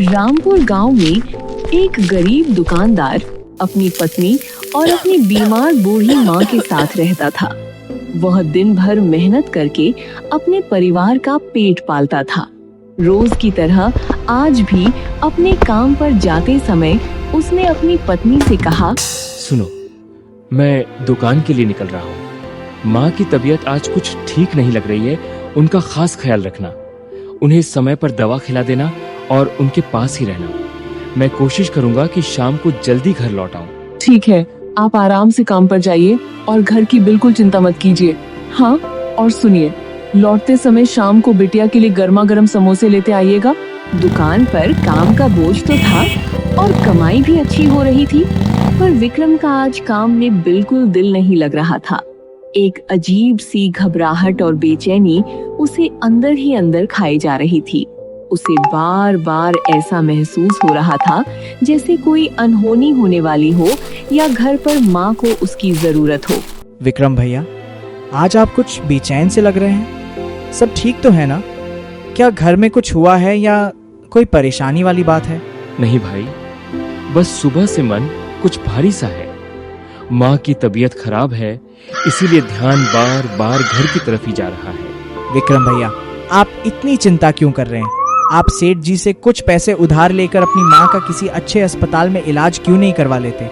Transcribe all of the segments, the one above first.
रामपुर गांव में एक गरीब दुकानदार अपनी पत्नी और अपनी बीमार बूढ़ी माँ के साथ रहता था। वह दिन भर मेहनत करके अपने परिवार का पेट पालता था। रोज की तरह आज भी अपने काम पर जाते समय उसने अपनी पत्नी से कहा, सुनो, मैं दुकान के लिए निकल रहा हूँ। माँ की तबीयत आज कुछ ठीक नहीं लग रही है, उनका खास ख्याल रखना। उन्हें समय पर दवा खिला देना और उनके पास ही रहना। मैं कोशिश करूंगा कि शाम को जल्दी घर लौट आऊं। ठीक है, आप आराम से काम पर जाइए और घर की बिल्कुल चिंता मत कीजिए। हाँ, और सुनिए, लौटते समय शाम को बिटिया के लिए गर्मा गर्म समोसे लेते आइएगा। दुकान पर काम का बोझ तो था और कमाई भी अच्छी हो रही थी, पर विक्रम का आज काम में बिल्कुल दिल नहीं लग रहा था। एक अजीब सी घबराहट और बेचैनी उसे अंदर ही अंदर खाई जा रही थी। उसे बार बार ऐसा महसूस हो रहा था जैसे कोई अनहोनी होने वाली हो या घर पर माँ को उसकी जरूरत हो। विक्रम भैया, आज आप कुछ बेचैन से लग रहे हैं। सब ठीक तो है ना? क्या घर में कुछ हुआ है या कोई परेशानी वाली बात है? नहीं भाई, बस सुबह से मन कुछ भारी सा है। माँ की तबीयत खराब है, इसीलिए ध्यान बार बार घर की तरफ ही जा रहा है। विक्रम भैया, आप इतनी चिंता क्यों कर रहे हैं? आप सेठ जी से कुछ पैसे उधार लेकर अपनी माँ का किसी अच्छे अस्पताल में इलाज क्यों नहीं करवा लेते?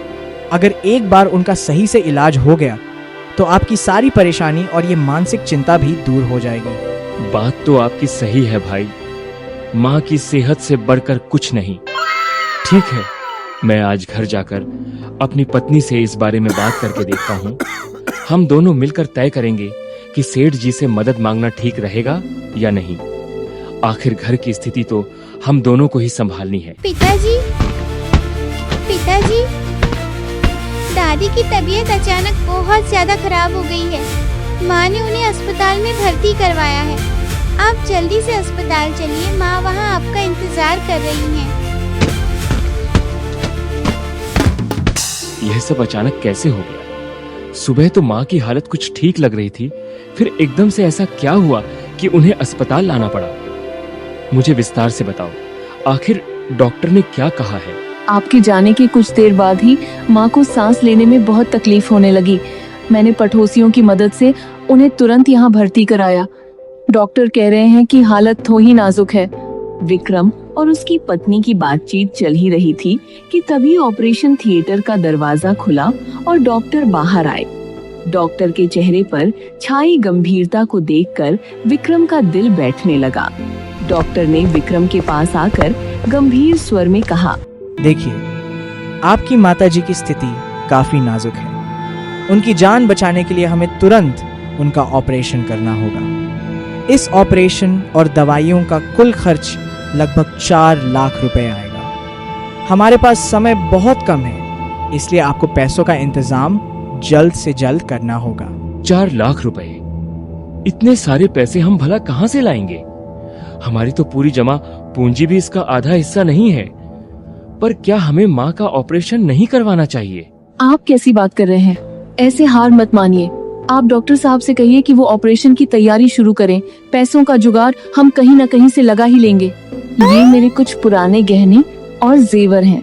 अगर एक बार उनका सही से इलाज हो गया तो आपकी सारी परेशानी और ये मानसिक चिंता भी दूर हो जाएगी। बात तो आपकी सही है भाई, माँ की सेहत से बढ़कर कुछ नहीं। ठीक है, मैं आज घर जाकर अपनी पत्नी से इस बारे में बात करके देखता हूँ। हम दोनों मिलकर तय करेंगे कि सेठ जी से मदद मांगना ठीक रहेगा या नहीं। आखिर घर की स्थिति तो हम दोनों को ही संभालनी है। पिताजी, दादी की तबीयत अचानक बहुत ज्यादा खराब हो गई है। माँ ने उन्हें अस्पताल में भर्ती करवाया है। आप जल्दी से अस्पताल चलिए, माँ वहाँ आपका इंतजार कर रही हैं। यह सब अचानक कैसे हो गया? सुबह तो माँ की हालत कुछ ठीक लग रही थी, फिर एकदम से ऐसा क्या हुआ कि उन्हें अस्पताल लाना पड़ा? मुझे विस्तार से बताओ, आखिर डॉक्टर ने क्या कहा है? आपके जाने के कुछ देर बाद ही माँ को सांस लेने में बहुत तकलीफ होने लगी। मैंने पड़ोसियों की मदद से उन्हें तुरंत यहाँ भर्ती कराया। डॉक्टर कह रहे हैं कि हालत थोड़ी नाजुक है। विक्रम और उसकी पत्नी की बातचीत चल ही रही थी कि तभी ऑपरेशन थिएटर का दरवाजा खुला और डॉक्टर बाहर आए। डॉक्टर के चेहरे पर छाई गंभीरता को देखकर विक्रम का दिल बैठने लगा। डॉक्टर ने विक्रम के पास आकर गंभीर स्वर में कहा, देखिए, आपकी माताजी की स्थिति काफी नाजुक है। उनकी जान बचाने के लिए हमें तुरंत उनका ऑपरेशन करना होगा। इस ऑपरेशन और दवाइयों का कुल खर्च लगभग 4 लाख रुपए आएगा। हमारे पास समय बहुत कम है, इसलिए आपको पैसों का इंतजाम जल्द से जल्द करना होगा। 4 लाख रुपए? इतने सारे पैसे हम भला कहाँ से लाएंगे? हमारी तो पूरी जमा पूंजी भी इसका आधा हिस्सा नहीं है। पर क्या हमें माँ का ऑपरेशन नहीं करवाना चाहिए? आप कैसी बात कर रहे हैं? ऐसे हार मत मानिए। आप डॉक्टर साहब से कहिए कि वो ऑपरेशन की तैयारी शुरू करें। पैसों का जुगाड़ हम कहीं न कहीं से लगा ही लेंगे। ये मेरे कुछ पुराने गहने और जेवर हैं।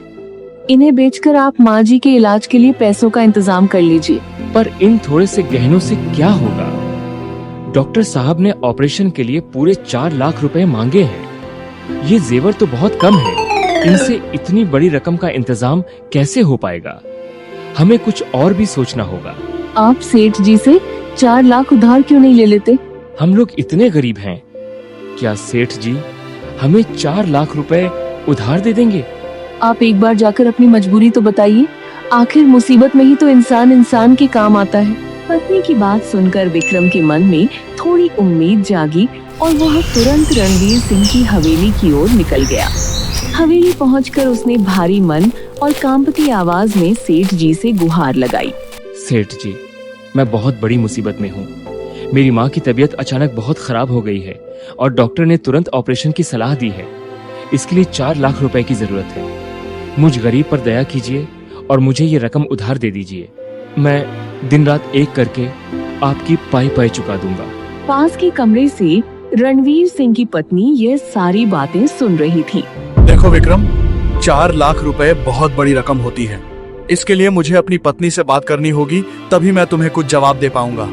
इन्हें बेचकर आप माँ जी के इलाज के लिए पैसों का इंतजाम कर लीजिए। पर इन थोड़े से गहनों से क्या होगा? डॉक्टर साहब ने ऑपरेशन के लिए पूरे 4 लाख रुपए मांगे हैं। ये जेवर तो बहुत कम है। इनसे इतनी बड़ी रकम का इंतजाम कैसे हो पाएगा? हमें कुछ और भी सोचना होगा। आप सेठ जी से 4 लाख उधार क्यों नहीं ले लेते? हम लोग इतने गरीब हैं, क्या सेठ जी हमें 4 लाख रुपए उधार दे देंगे? आप एक बार जाकर अपनी मजबूरी तो बताइए। आखिर मुसीबत में ही तो इंसान के काम आता है। पत्नी की बात सुनकर विक्रम के मन में थोड़ी उम्मीद जागी और वह तुरंत रणवीर सिंह की हवेली की ओर निकल गया। हवेली पहुंचकर उसने भारी मन और कांपती आवाज में सेठ जी से गुहार लगाई। सेठ जी, मैं बहुत बड़ी मुसीबत में हूँ। मेरी माँ की तबीयत अचानक बहुत खराब हो गई है और डॉक्टर ने तुरंत ऑपरेशन की सलाह दी है। इसके लिए 4 लाख रुपए की जरूरत है। मुझ गरीब पर दया कीजिए और मुझे ये रकम उधार दे दीजिए। मैं दिन रात एक करके आपकी पाई पाई चुका दूंगा। पास के कमरे से रणवीर सिंह की पत्नी ये सारी बातें सुन रही थी। देखो विक्रम, 4 लाख रुपए बहुत बड़ी रकम होती है। इसके लिए मुझे अपनी पत्नी से बात करनी होगी, तभी मैं तुम्हें कुछ जवाब दे पाऊंगा।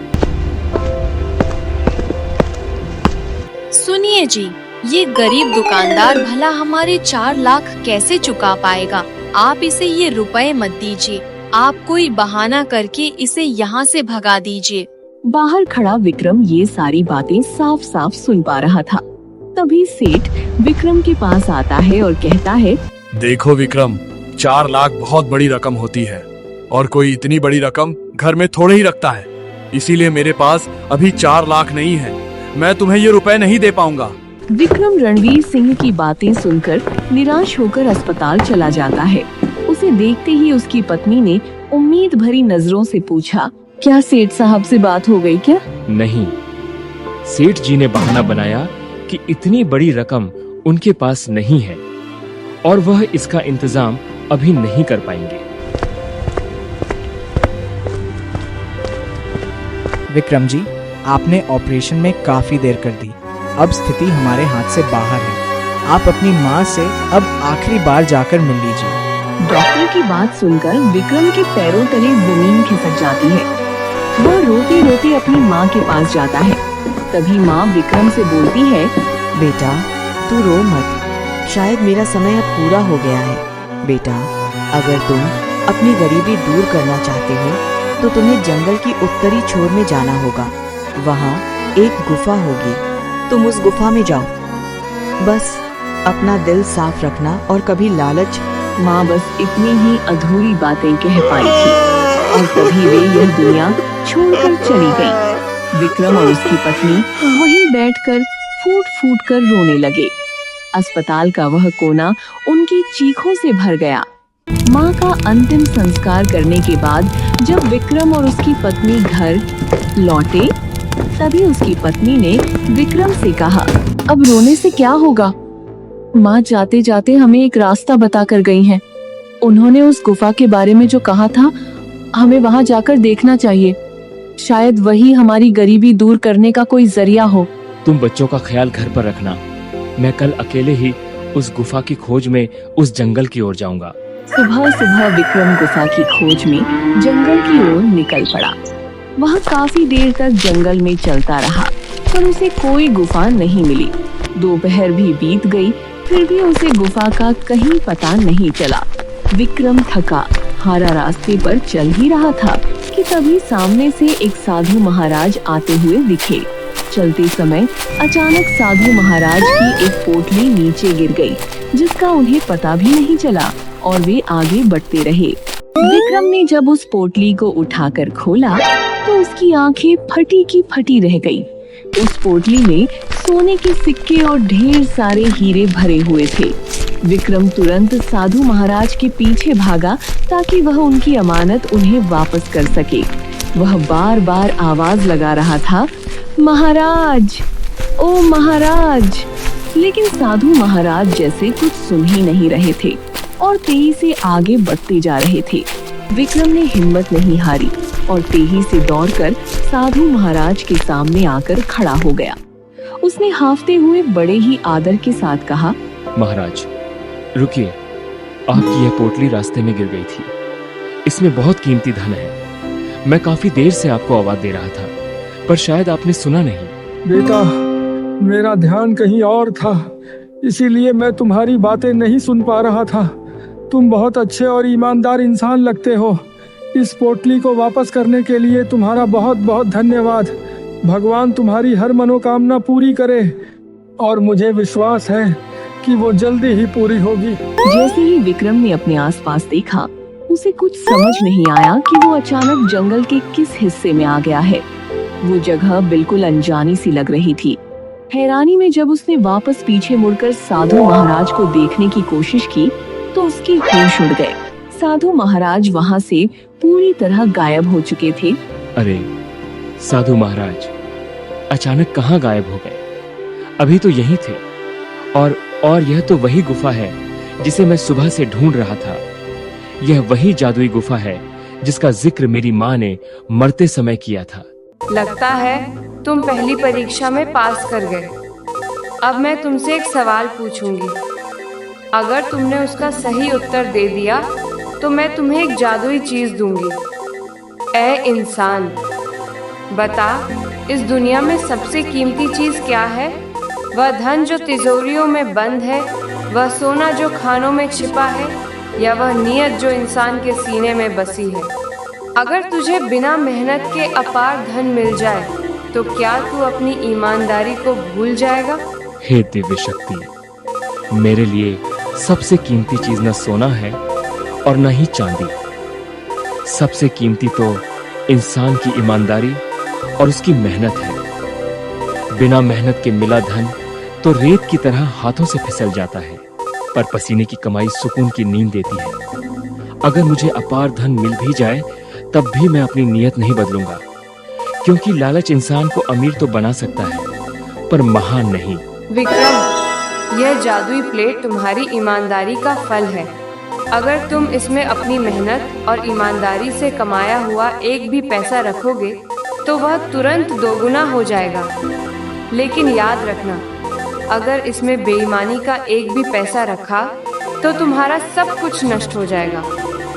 सुनिए जी, ये गरीब दुकानदार भला हमारे 4 लाख कैसे चुका पाएगा? आप इसे ये रुपए मत दीजिए, आप कोई बहाना करके इसे यहाँ से भगा दीजिए। बाहर खड़ा विक्रम ये सारी बातें साफ साफ सुन पा रहा था। तभी सेठ विक्रम के पास आता है और कहता है, देखो विक्रम, 4 लाख बहुत बड़ी रकम होती है और कोई इतनी बड़ी रकम घर में थोड़े ही रखता है। इसीलिए मेरे पास अभी 4 लाख नहीं है। मैं तुम्हें ये रुपए नहीं दे पाऊंगा। विक्रम रणवीर सिंह की बातें सुनकर निराश होकर अस्पताल चला जाता है। उसे देखते ही उसकी पत्नी ने उम्मीद भरी नजरों से पूछा, क्या सेठ साहब से बात हो गई क्या? नहीं, सेठ जी ने बहाना बनाया कि इतनी बड़ी रकम उनके पास नहीं है और वह इसका इंतजाम अभी नहीं कर पाएंगे। विक्रम जी, आपने ऑपरेशन में काफी देर कर दी। अब स्थिति हमारे हाथ से बाहर है। आप अपनी माँ से अब आखिरी बार जाकर मिल लीजिए। डॉक्टर की बात सुनकर विक्रम के पैरों तले जमीन खिसक जाती है। वह रोते रोते अपनी माँ के पास जाता है। तभी माँ विक्रम से बोलती है, बेटा तू रो मत, शायद मेरा समय अब पूरा हो गया है। बेटा, अगर तुम अपनी गरीबी दूर करना चाहते हो तो तुम्हें जंगल की उत्तरी छोर में जाना होगा। वहाँ एक गुफा होगी, तुम उस गुफा में जाओ। बस अपना दिल साफ रखना और कभी लालच। माँ बस इतनी ही अधूरी बातें कह पाई थी और तभी वे यह दुनिया छोड़कर चली गई। विक्रम और उसकी पत्नी वहीं बैठकर फूट फूट कर रोने लगे। अस्पताल का वह कोना उनकी चीखों से भर गया। माँ का अंतिम संस्कार करने के बाद जब विक्रम और उसकी पत्नी घर लौटे, तभी उसकी पत्नी ने विक्रम से कहा, अब रोने से क्या होगा? माँ जाते जाते हमें एक रास्ता बता कर गई हैं। उन्होंने उस गुफा के बारे में जो कहा था, हमें वहाँ जाकर देखना चाहिए। शायद वही हमारी गरीबी दूर करने का कोई जरिया हो। तुम बच्चों का ख्याल घर पर रखना। मैं कल अकेले ही उस गुफा की खोज में उस जंगल की ओर जाऊंगा। सुबह सुबह विक्रम गुफा की खोज में जंगल की ओर निकल पड़ा। वह काफी देर तक जंगल में चलता रहा, पर उसे कोई गुफा नहीं मिली। दोपहर भी बीत गई, फिर भी उसे गुफा का कहीं पता नहीं चला। विक्रम थका हारा रास्ते पर चल ही रहा था कि तभी सामने से एक साधु महाराज आते हुए दिखे। चलते समय अचानक साधु महाराज की एक पोटली नीचे गिर गई, जिसका उन्हें पता भी नहीं चला और वे आगे बढ़ते रहे। विक्रम ने जब उस पोटली को उठाकर खोला तो उसकी आंखें फटी की फटी रह गई। उस पोटली में सोने के सिक्के और ढेर सारे हीरे भरे हुए थे। विक्रम तुरंत साधु महाराज के पीछे भागा ताकि वह उनकी अमानत उन्हें वापस कर सके। वह बार बार आवाज लगा रहा था, महाराज, ओ महाराज, लेकिन साधु महाराज जैसे कुछ सुन ही नहीं रहे थे और तेजी से आगे बढ़ते जा रहे थे। विक्रम ने हिम्मत नहीं हारी और तेजी से दौड़कर साधु महाराज के सामने आकर खड़ा हो गया। उसने हाफते हुए बड़े ही आदर के साथ कहा, महाराज रुकिए, आपकी यह पोटली रास्ते में गिर गई थी। इसमें बहुत कीमती धन है। मैं काफी देर से आपको आवाज दे रहा था, पर शायद आपने सुना नहीं। बेटा, मेरा ध्यान कहीं और था, इसीलिए मैं तुम्हारी बातें नहीं सुन पा रहा था। तुम बहुत अच्छे और ईमानदार इंसान लगते हो। इस पोटली को वापस करने के लिए तुम्हारा बहुत बहुत धन्यवाद। भगवान तुम्हारी हर मनोकामना पूरी करे और मुझे विश्वास है कि वो जल्दी ही पूरी होगी। जैसे ही विक्रम ने अपने आसपास देखा, उसे कुछ समझ नहीं आया कि वो अचानक जंगल के किस हिस्से में आ गया है। वो जगह बिल्कुल अनजानी सी लग रही थी। हैरानी में जब उसने वापस पीछे मुड़कर साधु महाराज को देखने की कोशिश की तो उसके होश उड़ गए। साधु महाराज वहाँ से पूरी तरह गायब हो चुके थे। अरे साधु महाराज अचानक कहाँ गायब हो गए? अभी तो यहीं थे। और यह तो वही गुफा है जिसे मैं सुबह से ढूंढ रहा था। यह वही जादुई गुफा है जिसका जिक्र मेरी माँ ने मरते समय किया था। लगता है तुम पहली परीक्षा में पास कर गए। अब मैं तुमसे एक सवाल पूछूंगी। अगर तुमने उसका सही उत्तर दे दिया तो मैं तुम्हें एक जादुई चीज दूंगी। ऐ इंसान, बता, इस दुनिया में सबसे कीमती चीज क्या है? वह धन जो तिजोरियों में बंद है, वह सोना जो खानों में छिपा है, या वह नीयत जो इंसान के सीने में बसी है? अगर तुझे बिना मेहनत के अपार धन मिल जाए तो क्या तू अपनी ईमानदारी को भूल जाएगा? हे दिव्य शक्ति, मेरे लिए सबसे कीमती चीज न सोना है और न ही चांदी। सबसे कीमती तो इंसान की ईमानदारी और उसकी मेहनत है। बिना मेहनत के मिला धन तो रेत की तरह हाथों से फिसल जाता है, पर पसीने की कमाई सुकून की नींद देती है। अगर मुझे अपार धन मिल भी जाए तब भी मैं अपनी नीयत नहीं बदलूंगा, क्योंकि लालच इंसान को अमीर तो बना सकता है पर महान नहीं। विक्रम, यह जादुई प्लेट तुम्हारी ईमानदारी का फल है। अगर तुम इसमें अपनी मेहनत और ईमानदारी से कमाया हुआ एक भी पैसा रखोगे तो वह तुरंत दोगुना हो जाएगा। लेकिन याद रखना, अगर इसमें बेईमानी का एक भी पैसा रखा तो तुम्हारा सब कुछ नष्ट हो जाएगा।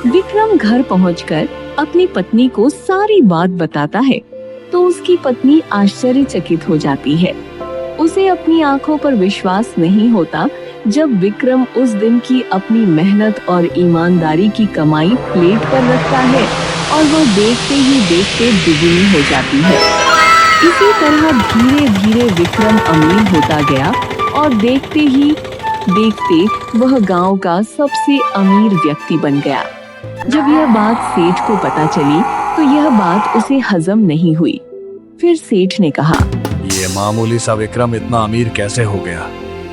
विक्रम घर पहुंचकर अपनी पत्नी को सारी बात बताता है तो उसकी पत्नी आश्चर्यचकित हो जाती है। उसे अपनी आंखों पर विश्वास नहीं होता जब विक्रम उस दिन की अपनी मेहनत और ईमानदारी की कमाई प्लेट पर रखता है और वह देखते ही देखते दुगनी हो जाती है। इसी तरह धीरे धीरे विक्रम अमीर होता गया और देखते ही देखते वह गांव का सबसे अमीर व्यक्ति बन गया। जब यह बात सेठ को पता चली तो यह बात उसे हजम नहीं हुई। फिर सेठ ने कहा, ये मामूली सा विक्रम इतना अमीर कैसे हो गया?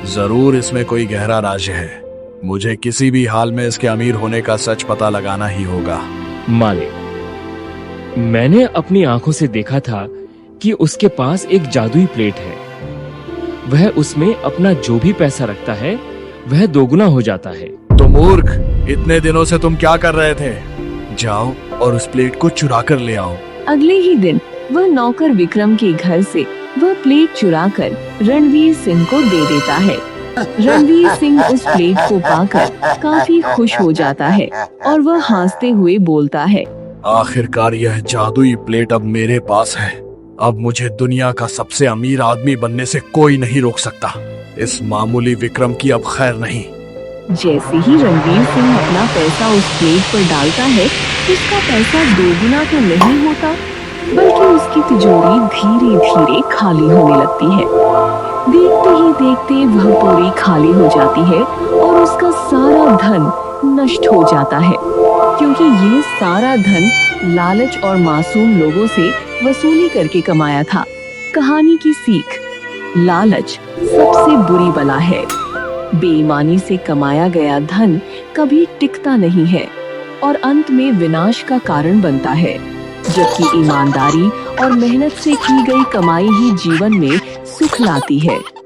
जरूर इसमें कोई गहरा राज है। मुझे किसी भी हाल में इसके अमीर होने का सच पता लगाना ही होगा। मालिक, मैंने अपनी आंखों से देखा था कि उसके पास एक जादुई प्लेट है। वह उसमें अपना जो भी पैसा रखता है वह दोगुना हो जाता है। तो मूर्ख, इतने दिनों से तुम क्या कर रहे थे? जाओ और उस प्लेट को चुरा कर ले आओ। अगले ही दिन वह नौकर विक्रम के घर से वह प्लेट चुराकर रणवीर सिंह को दे देता है। रणवीर सिंह उस प्लेट को पाकर काफी खुश हो जाता है और वह हंसते हुए बोलता है, आखिरकार यह जादुई प्लेट अब मेरे पास है। अब मुझे दुनिया का सबसे अमीर आदमी बनने से कोई नहीं रोक सकता। इस मामूली विक्रम की अब खैर नहीं। जैसे ही रणवीर सिंह अपना पैसा उस प्लेट पर डालता है, उसका पैसा दोगुना तो नहीं होता बल्कि उसकी तिजोरी धीरे धीरे खाली होने लगती है। देखते ही देखते वह पूरी खाली हो जाती है और उसका सारा धन नष्ट हो जाता है, क्योंकि ये सारा धन लालच और मासूम लोगों से वसूली करके कमाया था। कहानी की सीख, लालच सबसे बुरी बला है। बेईमानी से कमाया गया धन कभी टिकता नहीं है और अंत में विनाश का कारण बनता है, जबकि ईमानदारी और मेहनत से की गई कमाई ही जीवन में सुख लाती है।